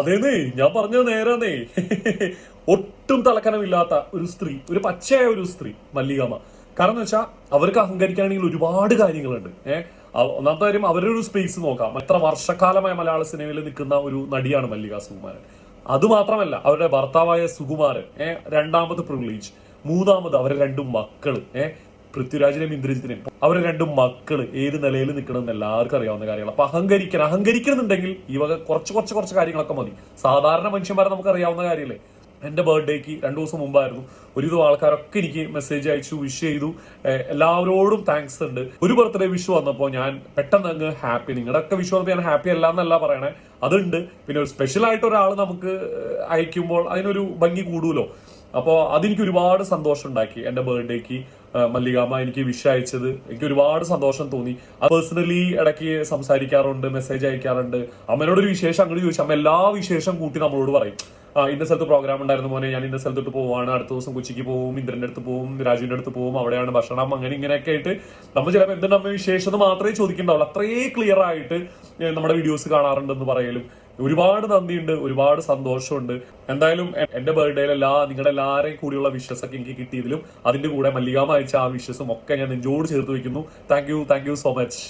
അതേന്നേ, ഞാൻ പറഞ്ഞത് നേരാന്നേ. ഒട്ടും തലക്കനമില്ലാത്ത ഒരു സ്ത്രീ, ഒരു പച്ചയായ ഒരു സ്ത്രീ മല്ലികാമ്മ. കാരണം എന്ന് വെച്ചാൽ അവർക്ക് അഹങ്കരിക്കാണെങ്കിൽ ഒരുപാട് കാര്യങ്ങളുണ്ട്. ഒന്നാമത്തെ കാര്യം, അവരുടെ ഒരു സ്പേസ് നോക്കാം. എത്ര വർഷക്കാലമായ മലയാള സിനിമയിൽ നിൽക്കുന്ന ഒരു നടിയാണ് മല്ലിക സുകുമാരൻ. അതുമാത്രമല്ല, അവരുടെ ഭർത്താവായ സുകുമാരൻ രണ്ടാമത് പ്രിവിലേജ്, മൂന്നാമത് അവരുടെ രണ്ടു മക്കള് പൃഥ്വിരാജിനെയും ഇന്ദ്രജിത്തിനെയും, അവരെ രണ്ടും മക്കള് ഏത് നിലയിൽ നിൽക്കണമെന്ന് എല്ലാവർക്കും അറിയാവുന്ന കാര്യങ്ങൾ. അപ്പൊ അഹങ്കരിക്കണമെന്നുണ്ടെങ്കിൽ ഈ വക കുറച്ച് കാര്യങ്ങളൊക്കെ മതി. സാധാരണ മനുഷ്യന്മാരെ നമുക്ക് അറിയാവുന്ന കാര്യമല്ലേ. എന്റെ ബർത്ത്ഡേക്ക് 2 ദിവസം മുമ്പായിരുന്നു. ഒരുവിധം ആൾക്കാരൊക്കെ എനിക്ക് മെസ്സേജ് അയച്ചു, വിഷ് ചെയ്തു. എല്ലാവരോടും താങ്ക്സ് ഉണ്ട്. ഒരു ബർത്ത്ഡേ വിഷു വന്നപ്പോൾ ഞാൻ പെട്ടെന്ന് അങ്ങ് ഹാപ്പി. നിങ്ങളുടെ ഒക്കെ വിഷു വന്നപ്പോൾ ഞാൻ ഹാപ്പി അല്ല എന്നല്ല പറയണേ, അതുണ്ട്. പിന്നെ ഒരു സ്പെഷ്യൽ ആയിട്ട് ഒരാൾ നമുക്ക് അയക്കുമ്പോൾ അതിനൊരു ഭംഗി കൂടുമല്ലോ. അപ്പോൾ അതെനിക്ക് ഒരുപാട് സന്തോഷം ഉണ്ടാക്കി. എന്റെ ബർത്ത്ഡേക്ക് മല്ലികാമ്മ എനിക്ക് വിഷ് അയച്ചത് എനിക്ക് ഒരുപാട് സന്തോഷം തോന്നി. പേഴ്സണലി ഇടയ്ക്ക് സംസാരിക്കാറുണ്ട്, മെസ്സേജ് അയക്കാറുണ്ട്. അമ്മനോടൊരു വിശേഷം അങ്ങോട്ട് ചോദിച്ചു, അമ്മ എല്ലാ വിശേഷം കൂട്ടി നമ്മളോട് പറയും. ഇന്ന സ്ഥലത്ത് പ്രോഗ്രാം ഉണ്ടായിരുന്നു മോനെ, ഞാൻ ഇന്ന സ്ഥലത്തോട്ട് പോവാണ്, അടുത്ത ദിവസം കൊച്ചിക്ക് പോവും, ഇന്ദ്രന്റെ അടുത്ത് പോവും, രാജുവിന്റെ അടുത്ത് പോവും, അവിടെയാണ് ഭക്ഷണം, അങ്ങനെ ഇങ്ങനെയൊക്കെ ആയിട്ട് നമ്മൾ ചിലപ്പോൾ എന്തുണ്ട് അമ്മ വിശേഷം മാത്രമേ ചോദിക്കണ്ടാവുള്ളൂ. അത്രയേ ക്ലിയർ ആയിട്ട് നമ്മുടെ വീഡിയോസ് കാണാറുണ്ടെന്ന് പറയലും ഒരുപാട് നന്ദിയുണ്ട്, ഒരുപാട് സന്തോഷമുണ്ട്. എന്തായാലും എന്റെ ബർത്ത്ഡേയിൽ നിങ്ങളുടെ എല്ലാവരെയും കൂടിയുള്ള വിഷസ് ഒക്കെ എനിക്ക് കിട്ടിയതിലും അതിന്റെ കൂടെ മല്ലികാമ്മ അയച്ച ആ വിഷസും ഒക്കെ ഞാൻ നെഞ്ചോട് ചേർത്ത് വെക്കുന്നു. Thank you so much.